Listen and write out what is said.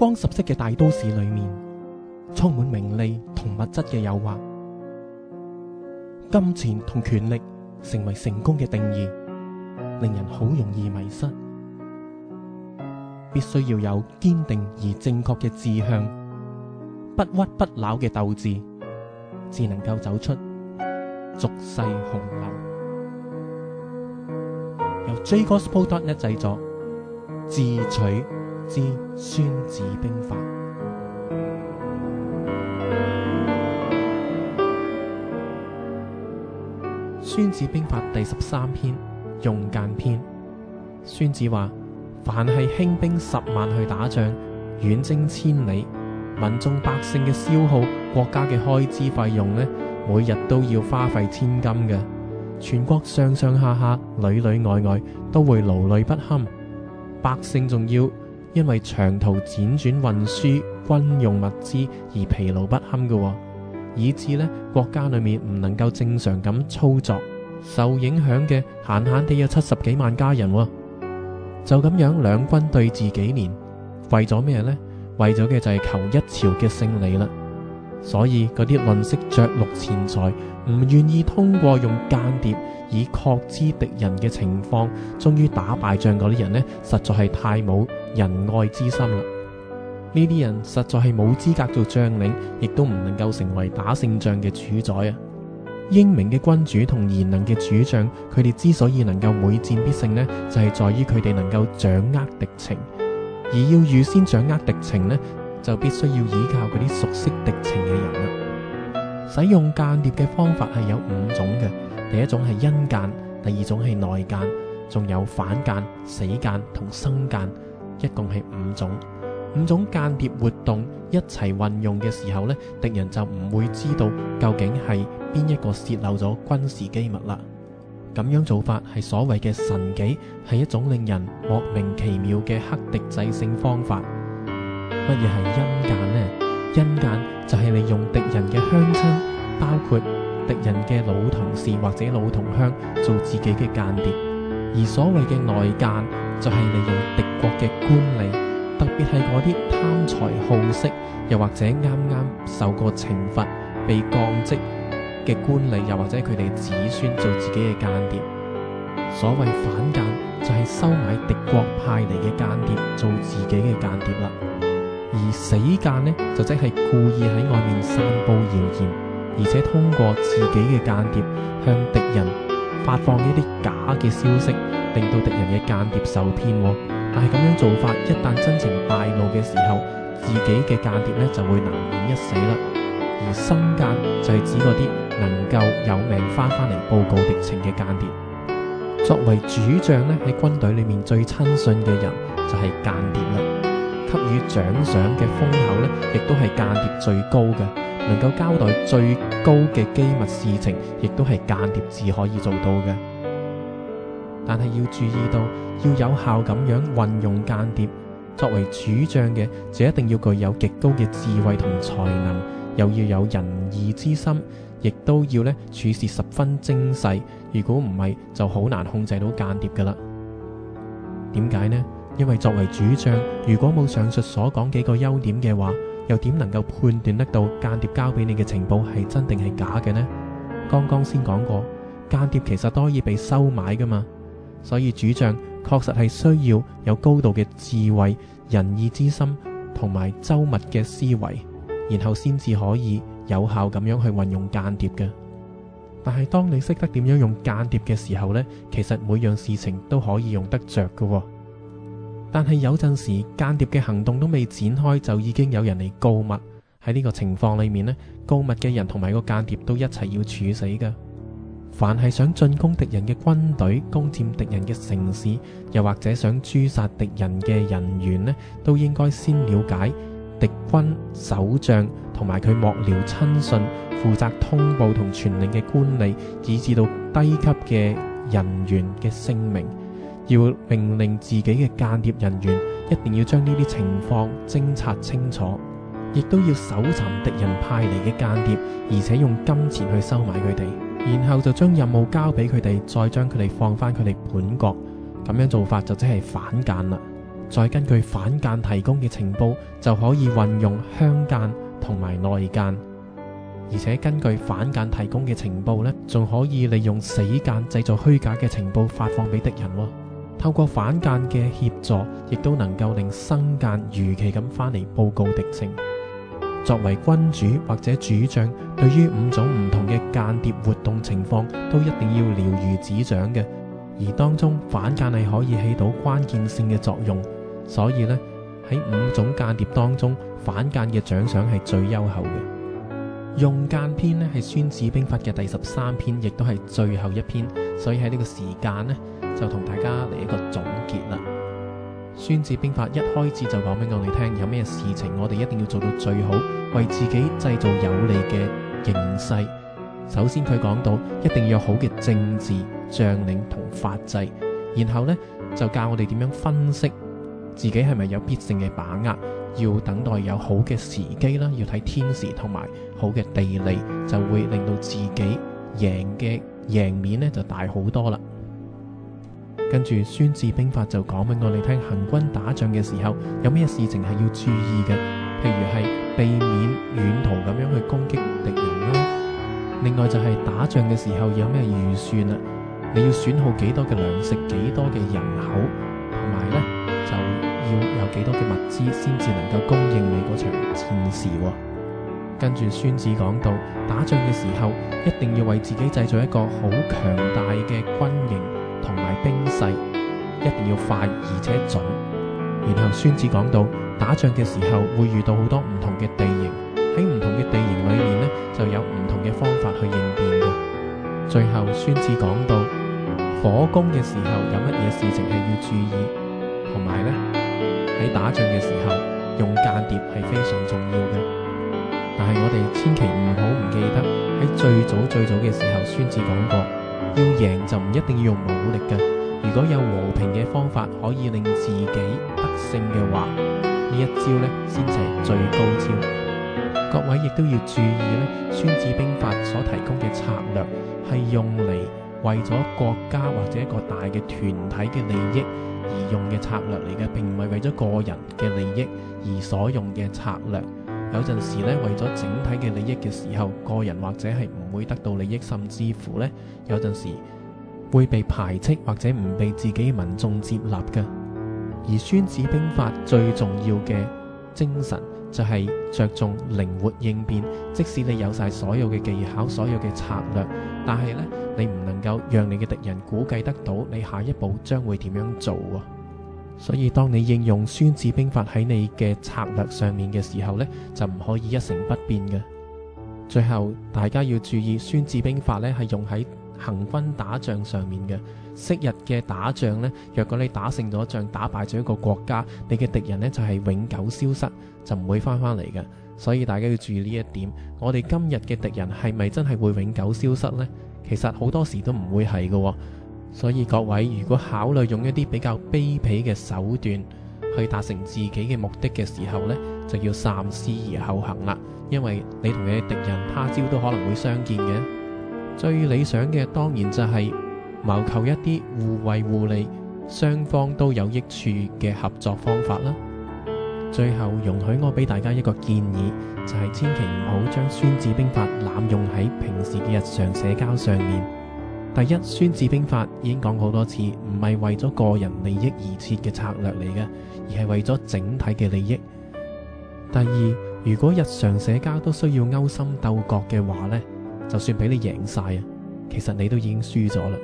光十色嘅大都市裏面，充滿名利同物質嘅誘惑，金錢同權力成為成功嘅定義，令人好容易迷失。必須要有堅定而正確嘅志向，不屈不撓嘅鬥志，只能夠走出俗世洪流。由 jgospel.net 製作，自取之孫子兵法。孫子兵法第13篇，用間篇。孫子話：凡係興兵10萬去打仗，遠征千里，民眾百姓嘅消耗，國家嘅開支費用呢，每日都要花費千金嘅。全國上上下下，裏裏外外都會勞累不堪，百姓仲要因為長途輾轉運輸軍用物資而疲勞不堪嘅，以致呢國家裏面唔能夠正常咁操作，受影響嘅閒閒地有70幾萬家人。就咁樣兩軍對峙幾年，為咗咩呢？為咗嘅就係求一朝嘅勝利啦。所以嗰啲吝嗇着陸錢財，唔願意通過用間諜以確知敵人嘅情況，終於打敗仗嗰啲人呢，實在係太冇仁愛之心啦。呢啲人實在係冇資格做將領，亦都唔能夠成為打勝仗嘅主宰啊！英明嘅君主同賢能嘅主將，佢哋之所以能夠每戰必勝呢，就係在於佢哋能夠掌握敵情。而要預先掌握敵情呢，就必須要依靠嗰啲熟悉敵情嘅人啦。使用間諜嘅方法係有5種嘅，第一種係陰間，第二種係內間，仲有反間、死間同生間，一共係5種。5種間諜活動一齊運用嘅時候呢，敵人就唔會知道究竟係邊一個洩漏咗軍事機密啦。咁樣做法係所謂嘅神技，係一種令人莫名其妙嘅克敵制勝方法。乜嘢係陰間呢？陰間就係利用敵人嘅鄉親，包括敵人嘅老同事或者老同鄉，做自己嘅間諜。而所謂嘅內間就係利用敵國嘅官吏，特別係嗰啲貪財好色，又或者啱啱受過懲罰被降職嘅官吏，又或者佢哋子孫做自己嘅間諜。所謂反間就係收買敵國派嚟嘅間諜，做自己嘅間諜啦。而死間呢，就即係故意喺外面散布謠言，而且通過自己嘅間諜向敵人發放一啲假嘅消息，令到敵人嘅間諜受騙。但係咁樣做法，一旦真情敗露嘅時候，自己嘅間諜呢就會難免一死啦。而生間就係指嗰啲能夠有命翻嚟報告敵情嘅間諜。作為主將呢，喺軍隊裏面最親信嘅人就係間諜啦。給予獎賞嘅封口呢，亦都係間諜最高嘅，能夠交代最高嘅機密事情，亦都係間諜至可以做到嘅。但係要注意到，要有效咁樣運用間諜，作為主將嘅就一定要具有極高嘅智慧同才能，又要有仁義之心，亦都要處事十分精細。如果唔係，就好難控制到間諜噶啦。點解呢？因為作為主將，如果冇上述所講幾個優點嘅話，又點能夠判斷得到間諜交俾你嘅情報係真定係假嘅呢？剛剛先講過，間諜其實都可以被收買噶嘛，所以主將確實係需要有高度嘅智慧、仁義之心同埋周密嘅思維，然後先至可以有效咁樣去運用間諜嘅。但係當你識得點樣用間諜嘅時候呢，其實每樣事情都可以用得着嘅。但係有陣時間諜嘅行動都未展開，就已經有人嚟告密。喺呢個情況裏面呢，告密嘅人同埋個間諜都一齊要處死嘅。凡係想進攻敵人嘅軍隊、攻佔敵人嘅城市，又或者想誅殺敵人嘅人員呢，都應該先了解敵軍守將同埋佢幕僚親信、負責通報同傳令嘅官吏，以至到低級嘅人員嘅姓名。要命令自己嘅間諜人員一定要將呢啲情況偵察清楚，亦都要搜尋敵人派嚟嘅間諜，而且用金錢去收買佢哋，然後就將任務交俾佢哋，再將佢哋放翻佢哋本國。咁樣做法就即係反間啦。再根據反間提供嘅情報，就可以運用鄉間同埋內間，而且根據反間提供嘅情報呢，仲可以利用死間製造虛假嘅情報發放俾敵人。透過反間嘅協助，亦都能夠令生間如期咁翻嚟報告敵情。作為君主或者主將，對於5種唔同嘅間諜活動情況，都一定要了如指掌嘅。而當中反間係可以起到關鍵性嘅作用，所以呢，喺5種間諜當中，反間嘅獎賞係最優厚嘅。用間篇呢係孫子兵法嘅第13篇，亦都係最後一篇，所以喺呢個時間呢，就同大家嚟一個總結啦。孫子兵法一開始就講俾我哋聽，有咩事情我哋一定要做到最好，為自己製造有利嘅形勢。首先佢講到一定要有好嘅政治、將領同法制，然後呢，就教我哋點樣分析自己係咪有必勝嘅把握，要等待有好嘅時機啦，要睇天時同埋好嘅地利，就會令到自己贏面呢就大好多啦。跟住孫子兵法就講俾我哋聽，行軍打仗嘅時候有咩事情係要注意嘅，譬如係避免遠途咁樣去攻擊敵人啦。另外就係打仗嘅時候有咩預算啊？你要損耗幾多嘅糧食，幾多嘅人口，同埋呢就要有幾多嘅物資先至能夠供應你嗰場戰事。跟住孫子講到，打仗嘅時候一定要為自己製造一個好強大嘅軍營同埋兵勢，一定要快而且準。然後孫子講到，打仗嘅時候會遇到好多唔同嘅地形，喺唔同嘅地形裏面呢，就有唔同嘅方法去應變嘅。最後孫子講到，火攻嘅時候有乜嘢事情係要注意，同埋呢，喺打仗嘅時候用間諜係非常重要嘅。但係我哋千祈唔好唔記得，喺最早嘅時候，孫子講過，要贏就唔一定要用武力嘅。如果有和平嘅方法可以令自己得勝嘅話，呢一招呢先至係最高招。各位亦都要注意呢，孫子兵法所提供嘅策略係用嚟為咗國家或者一個大嘅團體嘅利益而用嘅策略嚟嘅，並唔係為咗個人嘅利益而所用嘅策略。有陣時咧，為咗整體嘅利益嘅時候，個人或者係唔會得到利益，甚至乎咧，有陣時會被排斥或者唔被自己民眾接納嘅。而孫子兵法最重要嘅精神就係着重靈活應變，即使你有晒所有嘅技巧、所有嘅策略，但係咧，你唔能夠讓你嘅敵人估計得到你下一步將會點樣做啊。所以當你應用孫子兵法喺你嘅策略上面嘅時候呢，就唔可以一成不變嘅。最後大家要注意，孫子兵法呢係用喺行軍打仗上面嘅。昔日嘅打仗呢，若果你打勝咗仗，打敗咗一個國家，你嘅敵人呢就係永久消失，就唔會翻嚟嘅。所以大家要注意呢一點。我哋今日嘅敵人係咪真係會永久消失呢？其實好多時都唔會係嘅。所以各位如果考慮用一啲比較卑鄙嘅手段去達成自己嘅目的嘅時候呢，就要三思而後行啦。因為你同你嘅敵人他朝都可能會相見嘅。最理想嘅當然就係謀求一啲互惠互利、雙方都有益處嘅合作方法啦。最後容許我俾大家一個建議，就係千祈唔好將孫子兵法濫用喺平時嘅日常社交上面。第一，孫子兵法已經講好多次，唔係為咗個人利益而設嘅策略嚟嘅，而係為咗整體嘅利益。第二，如果日常社交都需要勾心鬥角嘅話呢，就算俾你贏晒啊，其實你都已經輸咗啦。